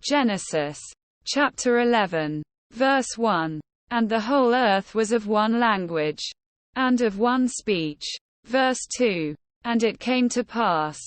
Genesis chapter 11, verse 1. And the whole earth was of one language, and of one speech. Verse 2. And it came to pass,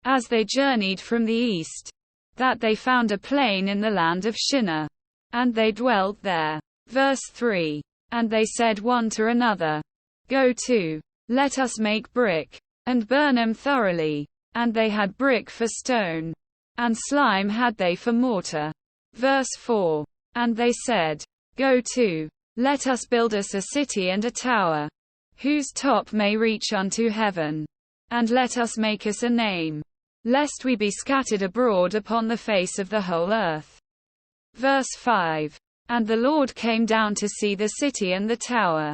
as they journeyed from the east, that they found a plain in the land of Shinar, and they dwelt there. Verse 3. And they said one to another, Go to, let us make brick, and burn them thoroughly. And they had brick for stone, and slime had they for mortar. Verse 4. And they said, Go to, let us build us a city and a tower, whose top may reach unto heaven. And let us make us a name, lest we be scattered abroad upon the face of the whole earth. Verse 5. And the Lord came down to see the city and the tower,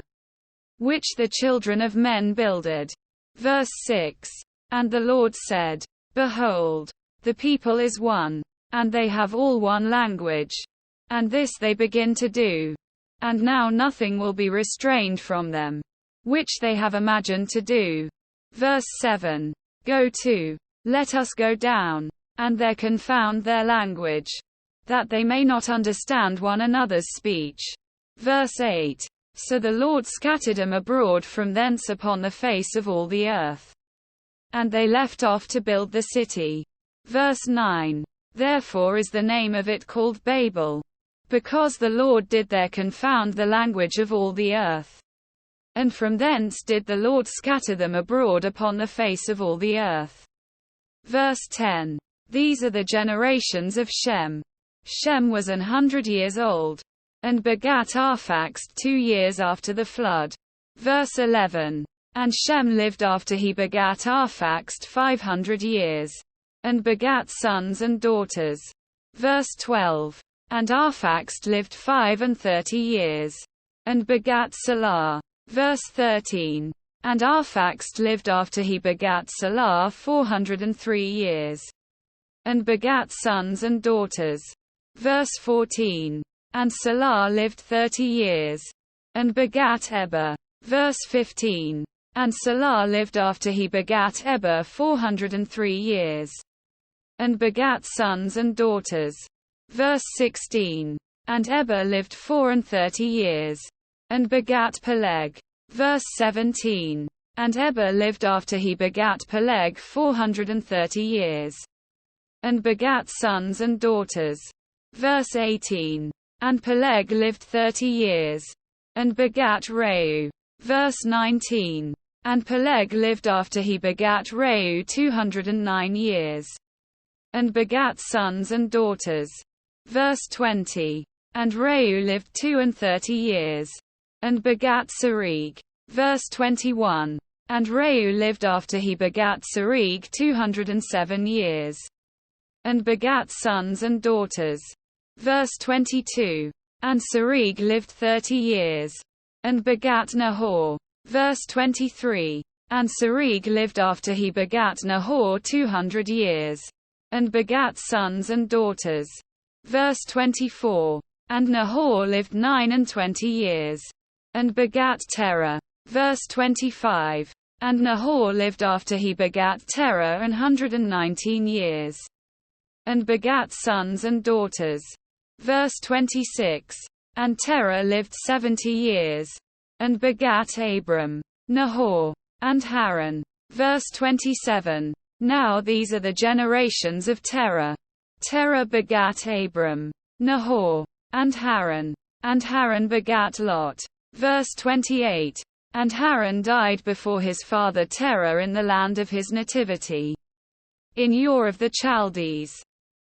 which the children of men builded. Verse 6. And the Lord said, Behold, the people is one, and they have all one language. And this they begin to do. And now nothing will be restrained from them, which they have imagined to do. Verse 7. Go to, let us go down, and there confound their language, that they may not understand one another's speech. Verse 8. So the Lord scattered them abroad from thence upon the face of all the earth. And they left off to build the city. Verse 9. Therefore is the name of it called Babel, because the Lord did there confound the language of all the earth. And from thence did the Lord scatter them abroad upon the face of all the earth. Verse 10. These are the generations of Shem. Shem was 100 years old, and begat Arphaxad 2 years after the flood. Verse 11. And Shem lived after he begat Arphaxad 500 years, and begat sons and daughters. Verse 12. And Arphaxad lived 35 years, and begat Salah. Verse 13. And Arphaxad lived after he begat Salah 403 years, and begat sons and daughters. Verse 14. And Salah lived 30 years, and begat Eber. Verse 15. And Salah lived after he begat Eber 403 years, and begat sons and daughters. Verse 16. And Eber lived 34 years, and begat Peleg. Verse 17. And Eber lived after he begat Peleg 430 years, and begat sons and daughters. Verse 18. And Peleg lived 30 years, and begat Reu. Verse 19. And Peleg lived after he begat Reu 209 years, and begat sons and daughters. Verse 20. And Reu lived 32 years, and begat Serug. Verse 21. And Reu lived after he begat Serug 207 years, and begat sons and daughters. Verse 22. And Serug lived 30 years, and begat Nahor. Verse 23. And Serug lived after he begat Nahor 200 years, and begat sons and daughters. Verse 24. And Nahor lived 29 years, and begat Terah. Verse 25. And Nahor lived after he begat Terah 119 years, and begat sons and daughters. Verse 26. And Terah lived 70 years, and begat Abram, Nahor, and Haran. Verse 27. Now these are the generations of Terah. Terah begat Abram, Nahor, and Haran begat Lot. Verse 28. And Haran died before his father Terah in the land of his nativity, in Ur of the Chaldees.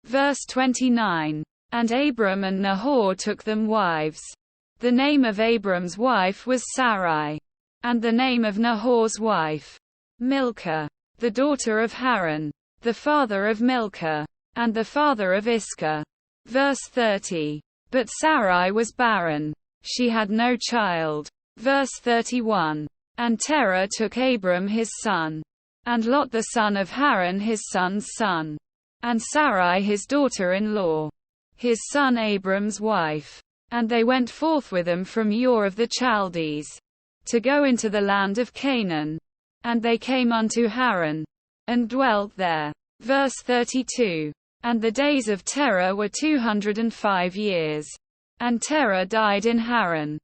Verse 29. And Abram and Nahor took them wives. The name of Abram's wife was Sarai, and the name of Nahor's wife, Milcah, the daughter of Haran, the father of Milcah, and the father of Iscah. Verse 30. But Sarai was barren, she had no child. Verse 31. And Terah took Abram his son, and Lot the son of Haran his son's son, and Sarai his daughter-in-law, his son Abram's wife. And they went forth with him from Ur of the Chaldees, to go into the land of Canaan. And they came unto Haran, and dwelt there. Verse 32. And the days of Terah were 205 years. And Terah died in Haran.